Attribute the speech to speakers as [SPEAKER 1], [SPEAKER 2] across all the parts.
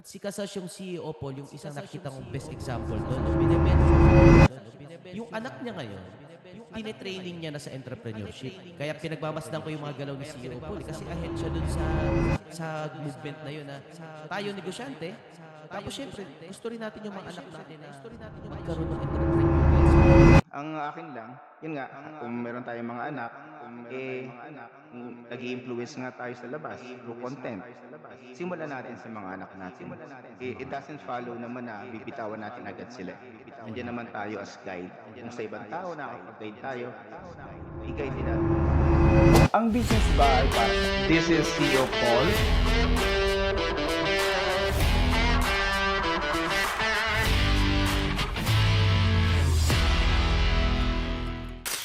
[SPEAKER 1] At si Kasas yung CEO, Paul, yung isang nakikita kong best example doon, no? Binibenta. Yung anak niya ngayon, tinitraining niya na sa entrepreneurship. Kaya pinagmamasdan ko yung mga galaw ni CEO Paul, kasi ahead siya dun sa movement na yun na tayo negosyante. Tapos syempre, gusto rin natin yung mga anak natin na magkaroon ng entrepreneurial spirit.
[SPEAKER 2] Ang akin lang, yun nga, kung meron tayong mga anak, nag-i-influence nga tayo sa labas through content. Simulan natin sa mga anak natin. It doesn't follow naman na bibitawan natin agad sila. Andiyan naman tayo as guide. Kung sa ibang tao nakakapag-guide tayo, i-guide din natin.
[SPEAKER 3] Ang business ba ay para sa... This is CEO Paul.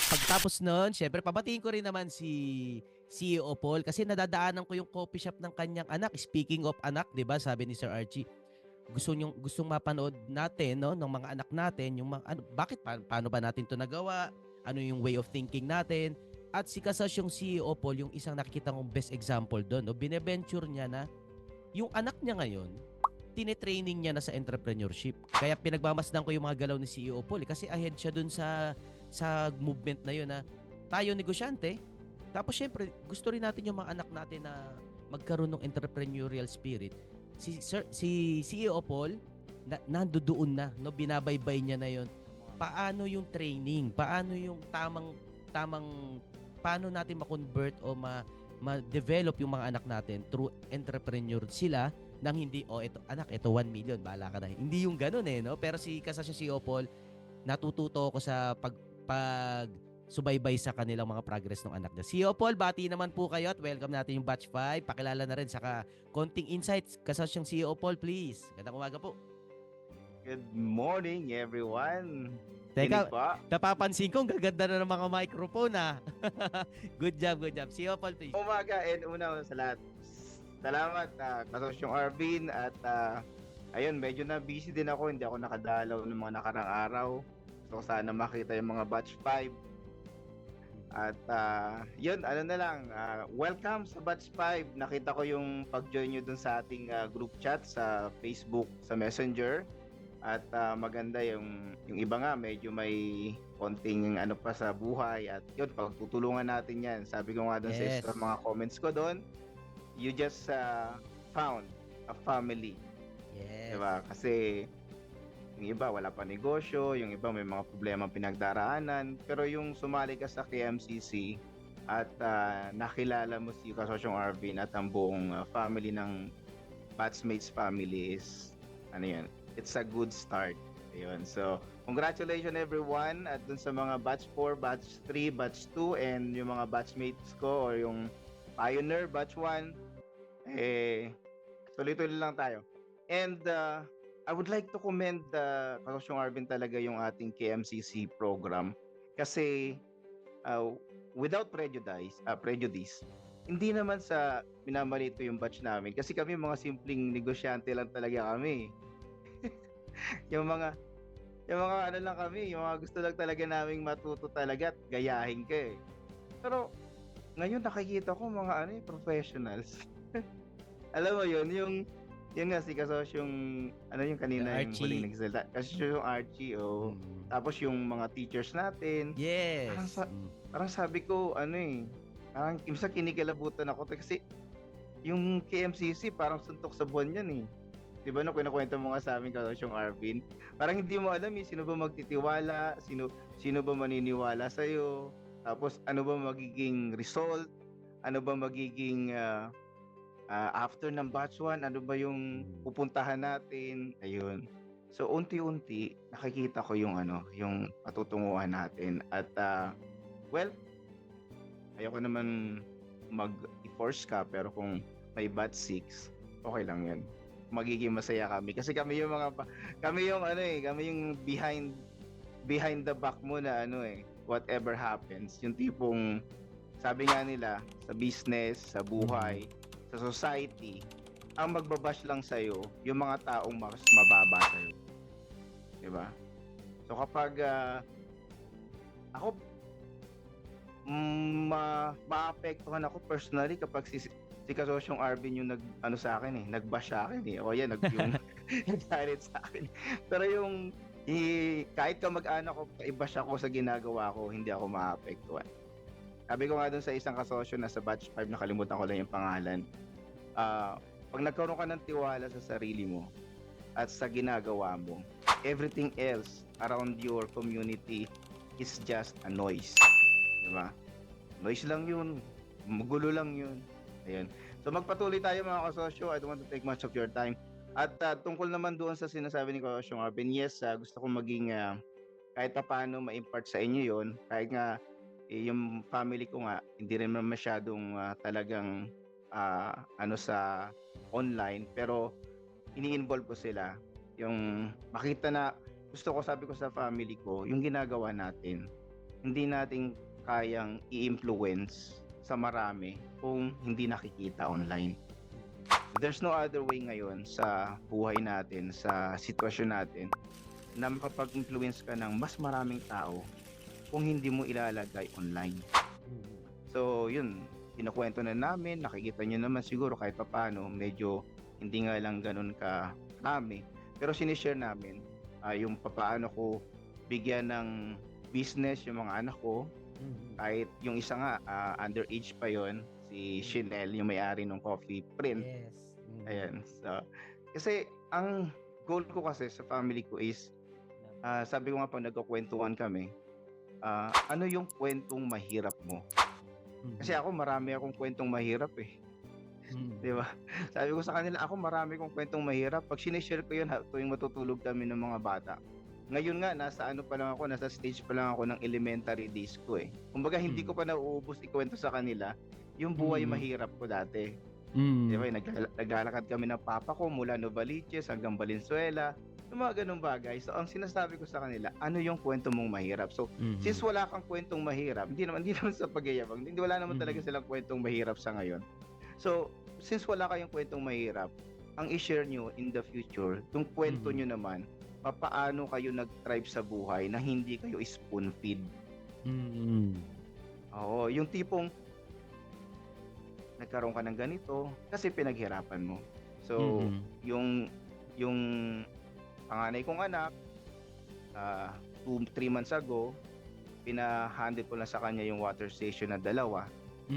[SPEAKER 1] Pagtapos nun, syempre, pabatiin ko rin naman si CEO Paul kasi nadadaanan ko yung coffee shop ng kanyang anak. Speaking of anak, 'di ba? Sabi ni Sir Archie, gustong mapanood natin, no, ng mga anak natin, yung mga, bakit paano ba natin 'to nagawa? Ano yung way of thinking natin? At si Kasas yung CEO Paul, yung isang nakikita kong best example doon, no? Bineventure niya na yung anak niya ngayon, tinitraining niya na sa entrepreneurship. Kaya pinagmamasdan ko yung mga galaw ni CEO Paul, kasi ahead siya dun sa movement na yun na tayo negosyante. Tapos syempre, gusto rin natin yung mga anak natin na magkaroon ng entrepreneurial spirit. Si CEO Paul, nandoon na, no, binabaybay niya na yon. Paano yung training? Paano yung tamang paano natin ma-convert o ma-develop yung mga anak natin through entrepreneur sila nang hindi, ito anak, ito 1 million, bahala ka na. Hindi yung ganun no? Pero si Kasasya si Opol, natututo ako sa pag subaybay sa kanilang mga progress ng anak niya. Si Opol, bati naman po kayo at welcome natin yung batch 5. Pakilala na rin saka konting insights. Kasasyang si Opol, please. Gandang umaga po.
[SPEAKER 2] Good morning, everyone.
[SPEAKER 1] Teka,
[SPEAKER 2] Dinig pa.
[SPEAKER 1] napapansin ko, ang gaganda na ng mga microphone Good job, good job. Si Opol, please.
[SPEAKER 2] Umaga and una sa lahat. Salamat, Kasosyong Arvin. At ayun, medyo na busy din ako. Hindi ako nakadalaw ng mga nakarang araw. So sana makita yung mga batch 5. At yun, ano na lang. Welcome sa batch 5. Nakita ko yung pag-join nyo dun sa ating group chat sa Facebook, sa Messenger. At maganda yung iba nga, medyo may konting ano pa sa buhay. At yun, pagtutulungan natin yan. Sabi ko nga dun sa mga comments ko dun, you just found a family.
[SPEAKER 1] Yes.
[SPEAKER 2] Diba? Kasi yung iba wala pa negosyo, yung iba may mga problema pinagdaraanan, pero yung sumali ka sa KMCC at nakilala mo si Kasosyong Arvin at ang buong family ng Batchmates family is ano yun, it's a good start. Ayun. So, congratulations everyone at dun sa mga batch 4, batch 3, batch 2 and yung mga batchmates ko or yung pioneer batch 1, tuloy-tuloy lang tayo. And I would like to commend Kasosyong Arvin talaga yung ating KMCC program kasi without prejudice, hindi naman sa minamalito yung batch namin kasi kami mga simpleng negosyante lang talaga kami. yung mga ano lang kami, yung mga gusto lang talaga naming matuto talaga at gayahin ka eh. Pero ngayon nakikita ko mga professionals. Alam mo yun nga si Kasosyong yung kanina yung huling nagsalita. Kasosyong Archie tapos yung mga teachers natin.
[SPEAKER 1] Yes.
[SPEAKER 2] Parang sabi ko parang imsa kinikilabutan ako kasi yung KMCC parang suntok sa buwan yan eh. 'Di ba no, kinukwento mo nga sa amin Kasosyong Arvin, parang hindi mo alam sino ba magtitiwala, sino ba maniniwala sa iyo, tapos ano ba magiging result, ano ba magiging after ng batch 1, ano ba yung pupuntahan natin, ayun. So unti-unti nakikita ko yung yung patutunguhan natin at well, ayoko naman mag-force ka pero kung may batch 6, okay lang 'yan. Magiging masaya kami kasi kami yung kami yung behind the back mo na whatever happens, yung tipong sabi nga nila sa business, sa buhay, sa society, ang magbabash lang sa'yo yung mga taong mas mababa sa'yo. Diba? So kapag ako maapektuhan ako personally kapag si Kasosyong Arvin yung ano sa akin nag-bash sa akin O yan, yung nag-silent sa akin. Pero yung kahit kamag-anak ko, i-bash ako sa ginagawa ko, hindi ako maapektuhan. Sabi ko nga dun sa isang kasosyo na sa batch 5, nakalimutan ko lang yung pangalan. Pag nagkaroon ka ng tiwala sa sarili mo at sa ginagawa mo, everything else around your community is just a noise. Diba? Noise lang yun. Magulo lang yun. Ayun. So magpatuloy tayo mga kasosyo. I don't want to take much of your time. At tungkol naman doon sa sinasabi ni Kasosyong Arvin, yes, gusto kong maging kahit pa paano ma-impart sa inyo yon. Kahit nga yung family ko nga, hindi rin masyadong talagang sa online. Pero ini-involve ko sila. Yung makita na, gusto ko, sabi ko sa family ko, yung ginagawa natin, hindi natin kayang i-influence sa marami kung hindi nakikita online. There's no other way ngayon sa buhay natin, sa sitwasyon natin, na makapag-influence ka ng mas maraming tao kung hindi mo ilalagay online. So, yun, kinukwento na namin, nakikita nyo naman siguro kahit papaano, medyo hindi nga lang ganun ka kami. Pero sinishare namin yung papaano ko bigyan ng business yung mga anak ko. Kahit yung isa nga, underage pa yon, si Chanel, yung may-ari ng Coffee Print.
[SPEAKER 1] Yes.
[SPEAKER 2] Ayan. So, kasi ang goal ko kasi sa family ko is, sabi ko nga pa, nagkukwentuhan kami, ano yung kwentong mahirap mo? Kasi ako, marami akong kwentong mahirap eh. Di ba? Sabi ko sa kanila, ako marami kong kwentong mahirap. Pag sinishare ko yun, tuwing matutulog kami ng mga bata. Ngayon nga, nasa stage pa lang ako ng elementary days ko eh. Kumbaga, hindi ko pa nauubos ikwento sa kanila yung buhay mahirap ko dati. Di ba? Naglalakad kami ng papa ko mula Novaliches hanggang Valenzuela. Yung mga ganung bagay. So, ang sinasabi ko sa kanila, ano yung kwento mong mahirap? So, since wala kang kwentong mahirap, hindi naman sa pagyayabang, wala naman talaga silang kwentong mahirap sa ngayon. So, since wala kayong kwentong mahirap, ang i-share nyo in the future, yung kwento nyo naman, paano kayo nag-thrive sa buhay na hindi kayo spoon-feed. Oo, yung tipong nagkaroon ka ng ganito kasi pinaghirapan mo. So, yung panganay kong anak, 2-3 months ago, pina-handle ko lang sa kanya yung water station na 2.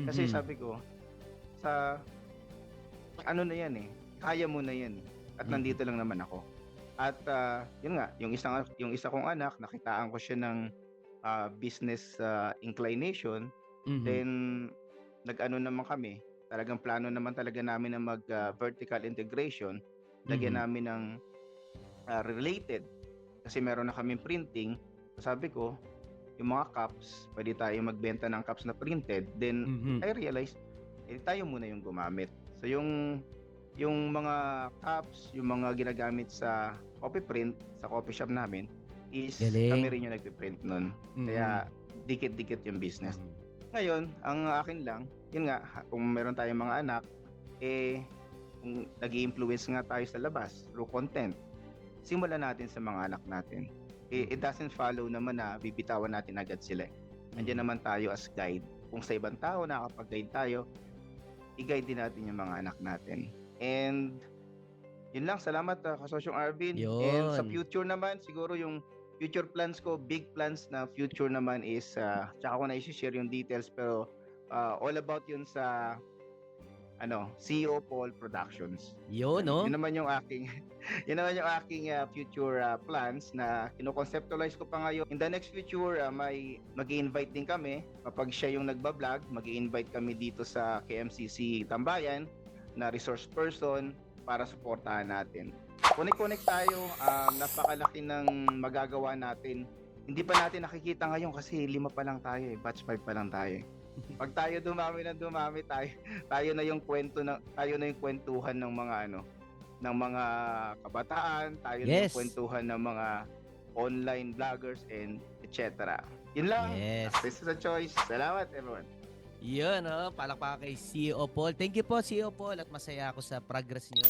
[SPEAKER 2] Kasi sabi ko, sa ano na yan eh, kaya mo na yan. At nandito lang naman ako. At yun nga, yung isa kong anak, nakitaan ko siya ng business inclination. Then nag-ano naman kami, talagang plano naman talaga namin na mag vertical integration. Lagyan namin ng related kasi meron na kaming printing. Sabi ko, yung mga cups, pwede tayo magbenta ng cups na printed. Then I realized, tayo muna yung gumamit. So yung mga cups, yung mga ginagamit sa coffee print, sa coffee shop namin, is kami rin yung nagpiprint nun. Kaya dikit-dikit yung business. Ngayon, ang akin lang, yun nga, kung meron tayong mga anak, kung nag-i-influence nga tayo sa labas through content, simulan natin sa mga anak natin. It doesn't follow naman na bibitawan natin agad sila. Andiyan naman tayo as guide. Kung sa ibang tao nakakapag-guide tayo, i-guide din natin yung mga anak natin. And yun lang, salamat Kasosyong Arvin.
[SPEAKER 1] Yun.
[SPEAKER 2] And sa future naman, siguro yung future plans ko, big plans na future naman is, tsaka ko na i-share yung details, pero all about yun sa CEO Paul Productions.
[SPEAKER 1] Yun, no?
[SPEAKER 2] Yun naman yung aking future plans na kino-conceptualize ko pa ngayon. In the next future, mag-i-invite din kami. Kapag siya yung nagba-vlog, mag-i-invite kami dito sa KMCC Tambayan na resource person para suportahan natin. Connect tayo. Napakalaki ng magagawa natin. Hindi pa natin nakikita ngayon kasi 5 pa lang tayo eh. Batch 5 pa lang tayo eh. Pag tayo dumami tayo na yung kwentuhan ng mga ng mga kabataan, tayo na yung kwentuhan ng mga online vloggers and etc. Yun lang.
[SPEAKER 1] Yes.
[SPEAKER 2] This is a choice. Salamat everyone.
[SPEAKER 1] Yun, palakpakan kay CEO Paul. Thank you po, CEO Paul, at masaya ako sa progress niyo.